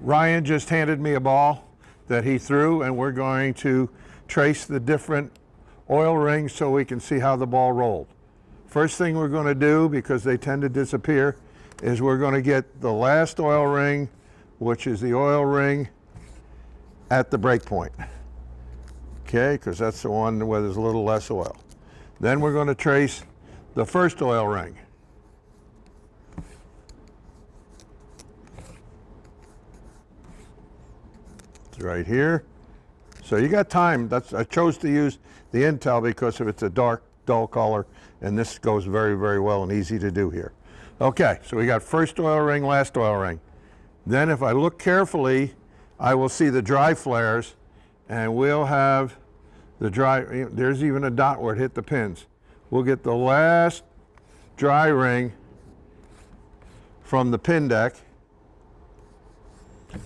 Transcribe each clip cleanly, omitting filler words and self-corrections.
Ryan just handed me a ball that he threw, and we're going to trace the different oil rings so we can see how the ball rolled. First thing we're going to do, because they tend to disappear, is we're going to get the last oil ring, which is the oil ring at the break point. Okay, because that's the one where there's a little less oil. Then we're going to trace the first oil ring. It's right here. So you got time. I chose to use the Intel because if it's a dark, dull color, and this goes very, very well and easy to do here. Okay, so we got first oil ring, last oil ring. Then if I look carefully, I will see the dry flares, and we'll have the dry, there's even a dot where it hit the pins. We'll get the last dry ring from the pin deck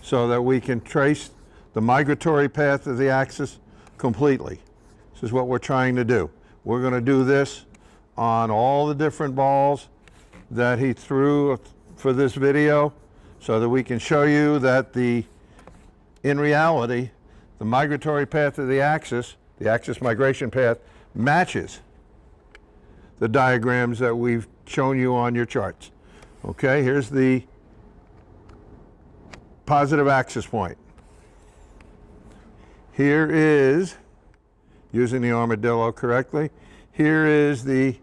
so that we can trace the migratory path of the axis completely. This is what we're trying to do. We're going to do this on all the different balls that he threw for this video so that we can show you that in reality, the migratory path of the axis migration path, matches the diagrams that we've shown you on your charts. Okay, here's the positive axis point. Here is, using the armadillo correctly, here is the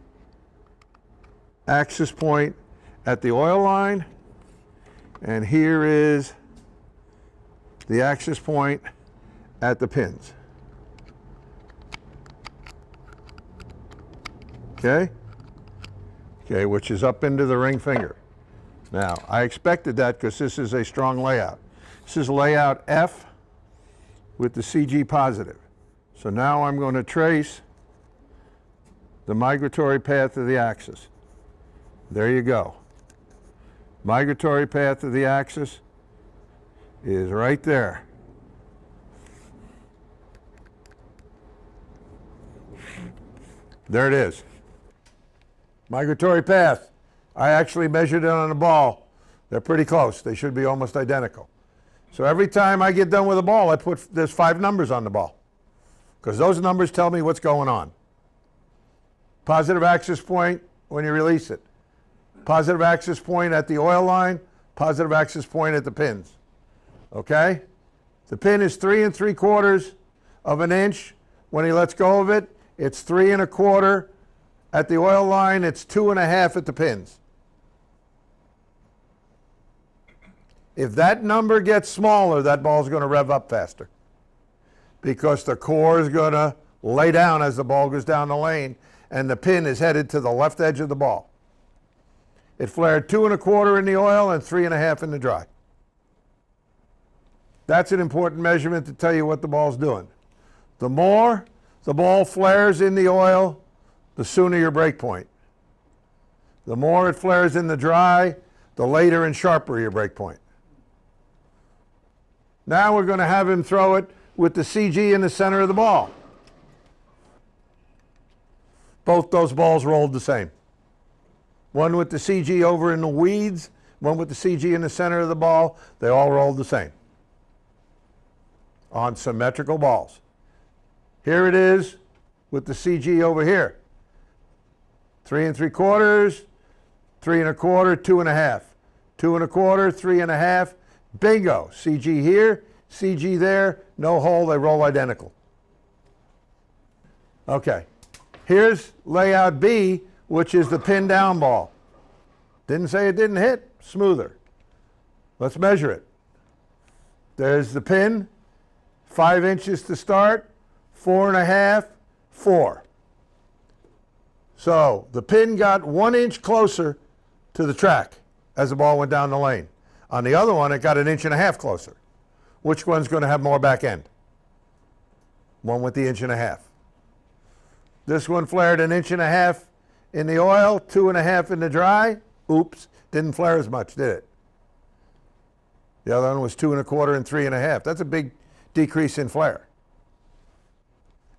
axis point at the oil line, and here is the axis point at the pins. Okay? Okay, which is up into the ring finger. Now, I expected that because this is a strong layout. This is layout F with the CG positive. So now I'm going to trace the migratory path of the axis. There you go. Migratory path of the axis is right there. There it is. Migratory path. I actually measured it on the ball. They're pretty close. They should be almost identical. So every time I get done with a ball, there's 5 numbers on the ball, because those numbers tell me what's going on. Positive axis point when you release it. Positive axis point at the oil line. Positive axis point at the pins. Okay? The pin is 3 3/4 of an inch. When he lets go of it, it's 3 1/4 at the oil line. It's 2 1/2 at the pins. If that number gets smaller, that ball's going to rev up faster, because the core is going to lay down as the ball goes down the lane, and the pin is headed to the left edge of the ball. It flared 2 1/4 in the oil and 3 1/2 in the dry. That's an important measurement to tell you what the ball's doing. The more the ball flares in the oil, the sooner your break point. The more it flares in the dry, the later and sharper your break point. Now we're going to have him throw it with the CG in the center of the ball. Both those balls rolled the same. One with the CG over in the weeds, one with the CG in the center of the ball. They all rolled the same on symmetrical balls. Here it is with the CG over here. 3 3/4, 3 1/4, 2 1/2. 2 1/4, 3 1/2. Bingo. CG here, CG there, no hole, they roll identical. Okay. Here's layout B, which is the pin down ball. Didn't say it didn't hit, smoother. Let's measure it. There's the pin, 5 inches to start, 4 1/2, 4. So the pin got 1 inch closer to the track as the ball went down the lane. On the other one, it got 1.5 inches closer. Which one's going to have more back end? One with the 1.5 inches. This one flared 1.5 inches in the oil, 2 1/2 in the dry. Oops, didn't flare as much, did it? The other one was 2 1/4 and 3 1/2. That's a big decrease in flare.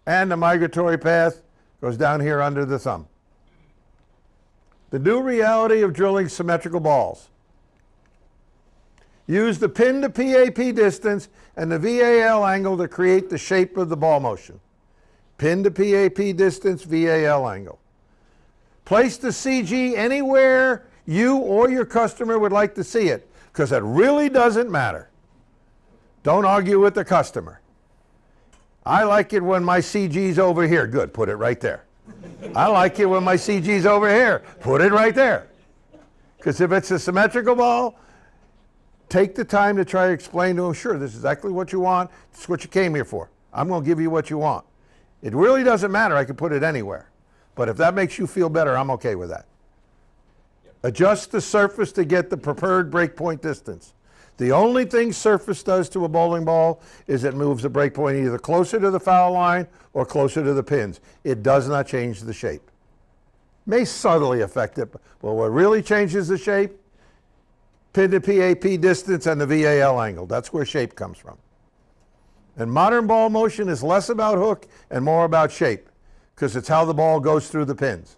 And the migratory path goes down here under the thumb. The new reality of drilling symmetrical balls. use the pin to PAP distance and the VAL angle to create the shape of the ball motion. Pin to PAP distance, VAL angle. Place the CG anywhere you or your customer would like to see it, because it really doesn't matter. Don't argue with the customer. I like it when my CG's over here. Good, put it right there. I like it when my CG's over here. Put it right there. Because if it's a symmetrical ball, take the time to try to explain to them, sure, this is exactly what you want. This is what you came here for. I'm going to give you what you want. It really doesn't matter. I can put it anywhere. But if that makes you feel better, I'm okay with that. Adjust the surface to get the preferred breakpoint distance. The only thing surface does to a bowling ball is it moves the breakpoint either closer to the foul line or closer to the pins. It does not change the shape. May subtly affect it, but what really changes the shape, pin to PAP distance and the VAL angle. That's where shape comes from. And modern ball motion is less about hook and more about shape, because it's how the ball goes through the pins.